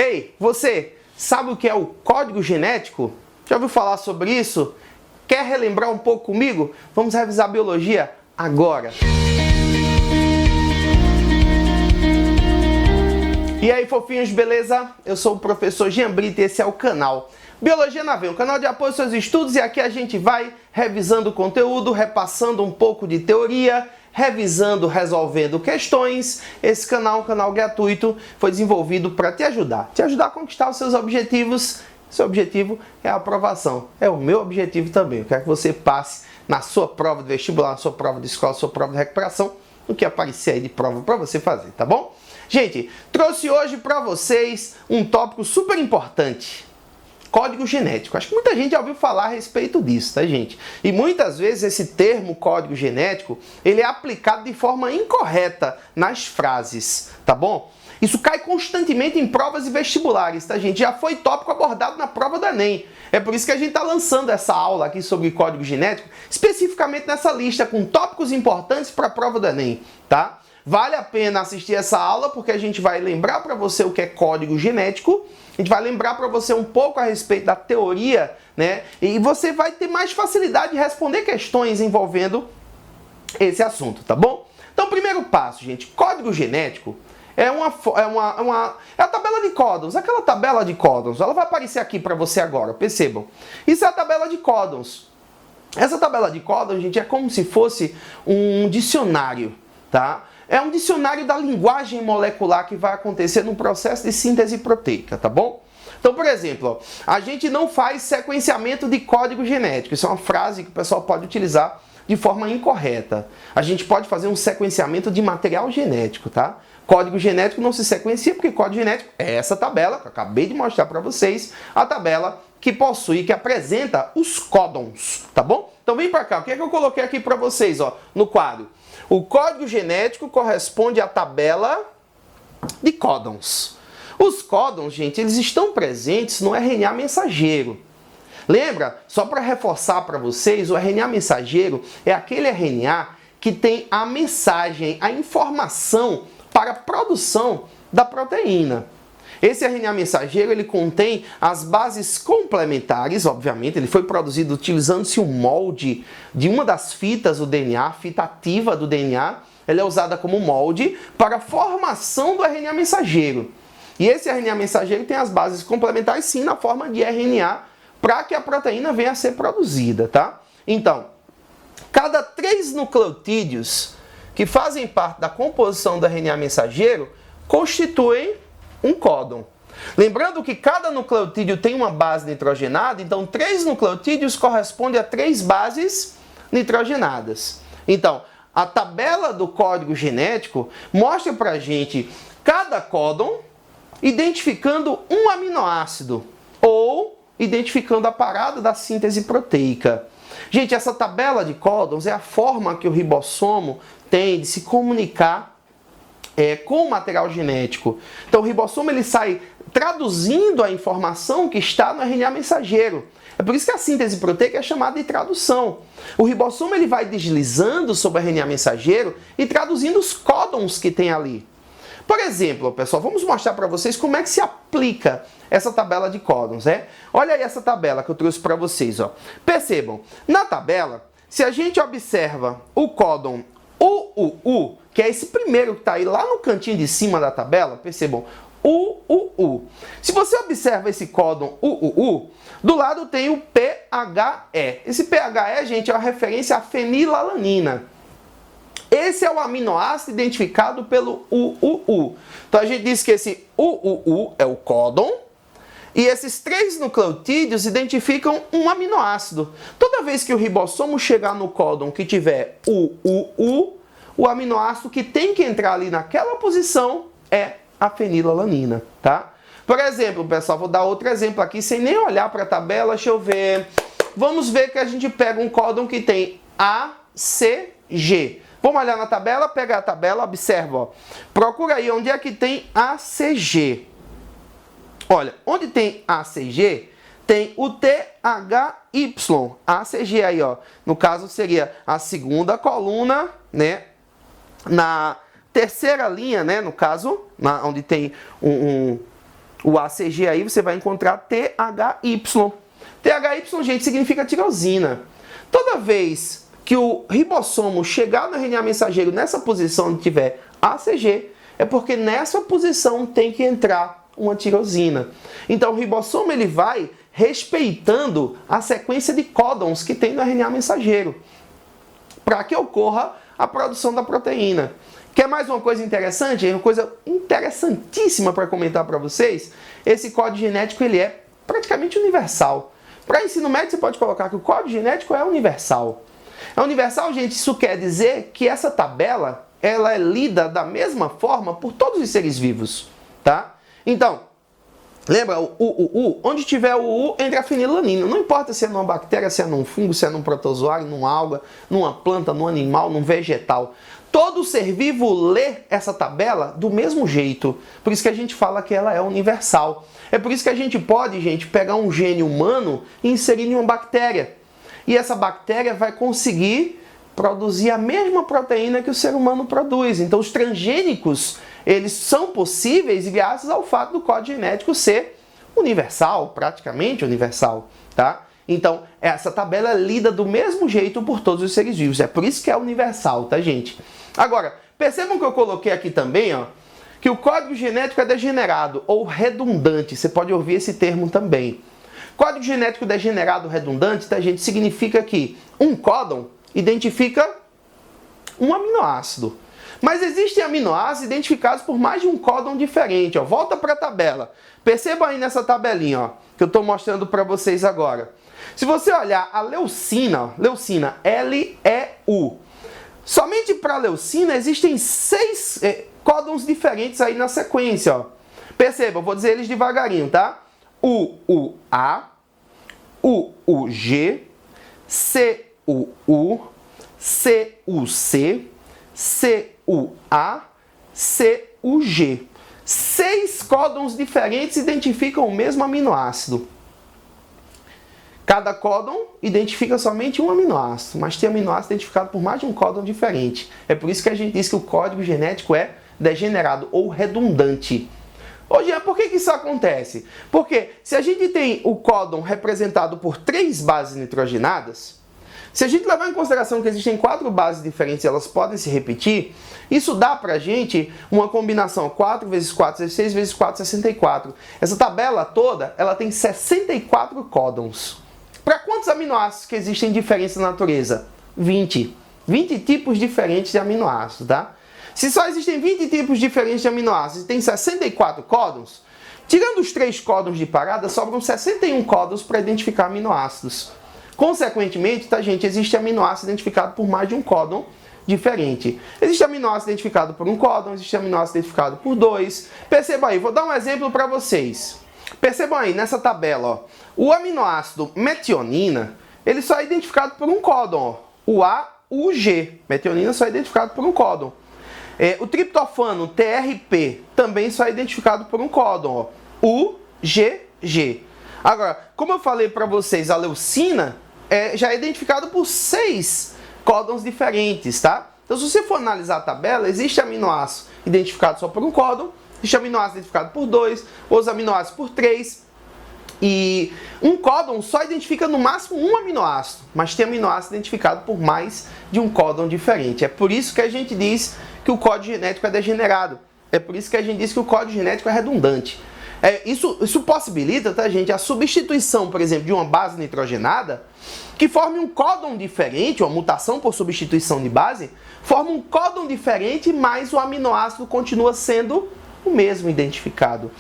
Ei, você sabe o que é o código genético? Já ouviu falar sobre isso? Quer relembrar um pouco comigo? Vamos revisar biologia agora. E aí, fofinhos, beleza? Eu sou o professor Jean Brito e esse é o canal Biologia na Veia, um canal de apoio aos seus estudos, e aqui a gente vai revisando o conteúdo, repassando um pouco de teoria, revisando, resolvendo questões. Esse canal é um canal gratuito, foi desenvolvido para te ajudar a conquistar os seus objetivos. Seu objetivo é a aprovação, é o meu objetivo também. Eu quero que você passe na sua prova de vestibular, na sua prova de escola, na sua prova de recuperação, o que aparecer aí de prova para você fazer, tá bom? Gente, trouxe hoje para vocês um tópico super importante. Código genético. Acho que muita gente já ouviu falar a respeito disso, tá, gente? E muitas vezes esse termo código genético, ele é aplicado de forma incorreta nas frases, tá bom? Isso cai constantemente em provas e vestibulares, tá, gente? Já foi tópico abordado na prova do Enem. É por isso que a gente está lançando essa aula aqui sobre código genético, especificamente nessa lista com tópicos importantes para a prova do Enem, tá? Vale a pena assistir essa aula porque a gente vai lembrar para você o que é código genético, a gente vai lembrar para você um pouco a respeito da teoria, né? E você vai ter mais facilidade de responder questões envolvendo esse assunto, tá bom? Então, primeiro passo, gente, código genético é a tabela de códons, aquela tabela de códons, ela vai aparecer aqui para você agora, percebam. Isso é a tabela de códons. Essa tabela de códons, gente, é como se fosse um dicionário, tá? É um dicionário da linguagem molecular que vai acontecer no processo de síntese proteica, tá bom? Então, por exemplo, ó, a gente não faz sequenciamento de código genético. Isso é uma frase que o pessoal pode utilizar de forma incorreta. A gente pode fazer um sequenciamento de material genético, tá? Código genético não se sequencia porque código genético é essa tabela que eu acabei de mostrar para vocês, a tabela que possui, que apresenta os códons, tá bom? Então vem para cá, o que é que eu coloquei aqui para vocês, ó, no quadro? O código genético corresponde à tabela de códons. Os códons, gente, eles estão presentes no RNA mensageiro. Lembra? Só para reforçar para vocês, o RNA mensageiro é aquele RNA que tem a mensagem, a informação para a produção da proteína. Esse RNA mensageiro, ele contém as bases complementares, obviamente, ele foi produzido utilizando-se um molde de uma das fitas do DNA, a fita ativa do DNA, ela é usada como molde para a formação do RNA mensageiro. E esse RNA mensageiro tem as bases complementares, sim, na forma de RNA, para que a proteína venha a ser produzida, tá? Então, cada 3 nucleotídeos que fazem parte da composição do RNA mensageiro constituem um códon. Lembrando que cada nucleotídeo tem uma base nitrogenada, então 3 nucleotídeos correspondem a 3 bases nitrogenadas. Então, a tabela do código genético mostra pra gente cada códon identificando um aminoácido ou identificando a parada da síntese proteica. Gente, essa tabela de códons é a forma que o ribossomo tem de se comunicar com o material genético. Então o ribossomo ele sai traduzindo a informação que está no RNA mensageiro. É por isso que a síntese proteica é chamada de tradução. O ribossomo ele vai deslizando sobre o RNA mensageiro e traduzindo os códons que tem ali. Por exemplo, pessoal, vamos mostrar para vocês como é que se aplica essa tabela de códons, né? Olha aí essa tabela que eu trouxe para vocês, ó. Percebam, na tabela, se a gente observa o códon UUU, que é esse primeiro que está aí lá no cantinho de cima da tabela, percebam, UUU. Se você observa esse códon UUU, do lado tem o PHE. Esse PHE, gente, é uma referência à fenilalanina. Esse é o aminoácido identificado pelo UUU. Então a gente diz que esse UUU é o códon e esses 3 nucleotídeos identificam um aminoácido. Toda vez que o ribossomo chegar no códon que tiver UUU, o aminoácido que tem que entrar ali naquela posição é a fenilalanina, tá? Por exemplo, pessoal, vou dar outro exemplo aqui sem nem olhar para a tabela, deixa eu ver. Vamos ver que a gente pega um códon que tem ACG. Vamos olhar na tabela, pega a tabela, observa, ó. Procura aí onde é que tem ACG. Olha, onde tem ACG, tem o THY. ACG aí, ó. No caso seria a segunda coluna, né? Na terceira linha, né? No caso, onde tem o ACG aí você vai encontrar THY. THY, gente, significa tirosina. Toda vez que o ribossomo chegar no RNA mensageiro nessa posição onde tiver ACG, é porque nessa posição tem que entrar uma tirosina. Então o ribossomo ele vai respeitando a sequência de códons que tem no RNA mensageiro, para que ocorra a produção da proteína. Quer mais uma coisa interessante? Uma coisa interessantíssima para comentar para vocês. Esse código genético ele é praticamente universal. Para ensino médio você pode colocar que o código genético é universal. É universal, gente, isso quer dizer que essa tabela ela é lida da mesma forma por todos os seres vivos, tá? Então, lembra o UU? Onde tiver o UU entra a fenilalanina. Não importa se é numa bactéria, se é num fungo, se é num protozoário, numa alga, numa planta, num animal, num vegetal. Todo ser vivo lê essa tabela do mesmo jeito. Por isso que a gente fala que ela é universal. É por isso que a gente pode, gente, pegar um gene humano e inserir em uma bactéria. E essa bactéria vai conseguir produzir a mesma proteína que o ser humano produz. Então os transgênicos, eles são possíveis graças ao fato do código genético ser universal, praticamente universal, tá? Então, essa tabela é lida do mesmo jeito por todos os seres vivos. É por isso que é universal, tá, gente? Agora, percebam que eu coloquei aqui também, ó, que o código genético é degenerado ou redundante. Você pode ouvir esse termo também. Código genético degenerado redundante, tá, gente? Significa que um códon identifica um aminoácido. Mas existem aminoácidos identificados por mais de um códon diferente. Ó. Volta para a tabela. Perceba aí nessa tabelinha, ó, que eu estou mostrando para vocês agora. Se você olhar a leucina, ó, leucina, L-E-U. Somente para a leucina existem 6 códons diferentes aí na sequência. Ó. Perceba, eu vou dizer eles devagarinho, tá? U-U-A, U-U-G, C-U-U, C-U-C, C-U-A, C-U-G. 6 códons diferentes identificam o mesmo aminoácido. Cada códon identifica somente um aminoácido, mas tem aminoácido identificado por mais de um códon diferente. É por isso que a gente diz que o código genético é degenerado ou redundante. Hoje, por que isso acontece? Porque se a gente tem o códon representado por 3 bases nitrogenadas, se a gente levar em consideração que existem 4 bases diferentes e elas podem se repetir, isso dá pra gente uma combinação 4 vezes 4, 16 vezes 4, 64. Essa tabela toda, ela tem 64 códons. Para quantos aminoácidos que existem diferentes na natureza? 20. 20 tipos diferentes de aminoácidos, tá? Se só existem 20 tipos diferentes de aminoácidos e tem 64 códons, tirando os 3 códons de parada, sobram 61 códons para identificar aminoácidos. Consequentemente, tá, gente, existe aminoácido identificado por mais de um códon diferente. Existe aminoácido identificado por um códon, existe aminoácido identificado por 2. Perceba aí, vou dar um exemplo para vocês. Percebam aí, nessa tabela, ó, o aminoácido metionina, ele só é identificado por um códon, ó, o A, o G. Metionina só é identificado por um códon. O triptofano, TRP, também só é identificado por um códon, ó, UGG. Agora, como eu falei para vocês, a leucina já é identificado por 6 códons diferentes, tá? Então, se você for analisar a tabela, existe aminoácido identificado só por um códon, existe aminoácido identificado por 2, outros aminoácidos por 3, e um códon só identifica no máximo um aminoácido, mas tem aminoácido identificado por mais de um códon diferente. É por isso que a gente diz que o código genético é degenerado. É por isso que a gente diz que o código genético é redundante. Isso possibilita, tá, gente, a substituição, por exemplo, de uma base nitrogenada que forme um códon diferente, uma mutação por substituição de base, forma um códon diferente, mas o aminoácido continua sendo o mesmo identificado.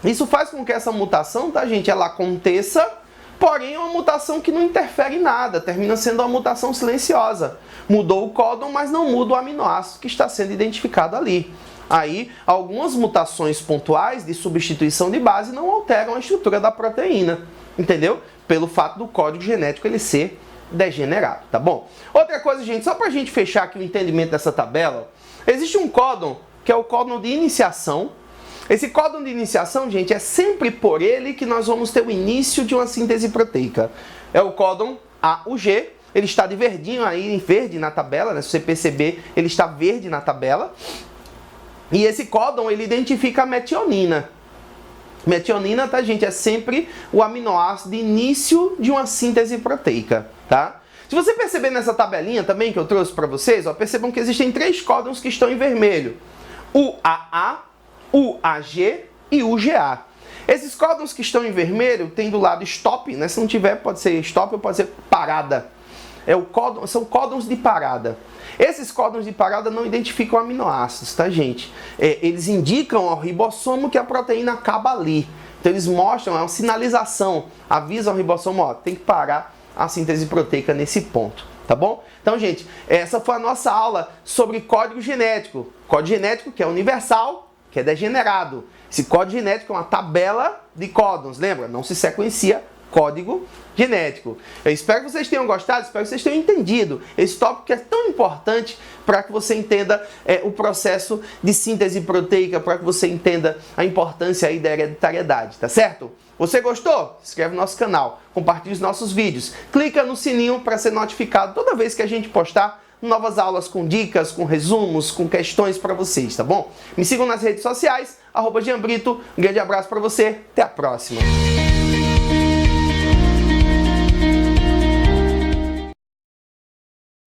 Isso faz com que essa mutação, tá, gente, ela aconteça, porém é uma mutação que não interfere em nada, termina sendo uma mutação silenciosa. Mudou o códon, mas não muda o aminoácido que está sendo identificado ali. Aí, algumas mutações pontuais de substituição de base não alteram a estrutura da proteína, entendeu? Pelo fato do código genético ele ser degenerado, tá bom? Outra coisa, gente, só pra gente fechar aqui o entendimento dessa tabela, existe um códon, que é o códon de iniciação. Esse códon de iniciação, gente, é sempre por ele que nós vamos ter o início de uma síntese proteica. É o códon AUG, ele está de verdinho aí, em verde na tabela, né? Se você perceber, ele está verde na tabela. E esse códon, ele identifica a metionina. Metionina, tá, gente? É sempre o aminoácido de início de uma síntese proteica, tá? Se você perceber nessa tabelinha também que eu trouxe para vocês, ó, percebam que existem 3 códons que estão em vermelho. O AA, o AG e o GA. Esses códons que estão em vermelho tem do lado stop, né? Se não tiver, pode ser stop ou pode ser parada. São códons de parada. Esses códons de parada não identificam aminoácidos, tá, gente? Eles indicam ao ribossomo que a proteína acaba ali. Então eles mostram, é uma sinalização, avisam ao ribossomo, ó, tem que parar a síntese proteica nesse ponto, tá bom? Então, gente, essa foi a nossa aula sobre código genético. Código genético que é universal, que é degenerado. Esse código genético é uma tabela de códons, lembra? Não se sequencia código genético. Eu espero que vocês tenham gostado, espero que vocês tenham entendido esse tópico que é tão importante para que você entenda o processo de síntese proteica, para que você entenda a importância aí da hereditariedade, tá certo? Você gostou? Se inscreve no nosso canal, compartilhe os nossos vídeos, clica no sininho para ser notificado toda vez que a gente postar novas aulas com dicas, com resumos, com questões para vocês, tá bom? Me sigam nas redes sociais, @Jean Brito. Um grande abraço para você, até a próxima!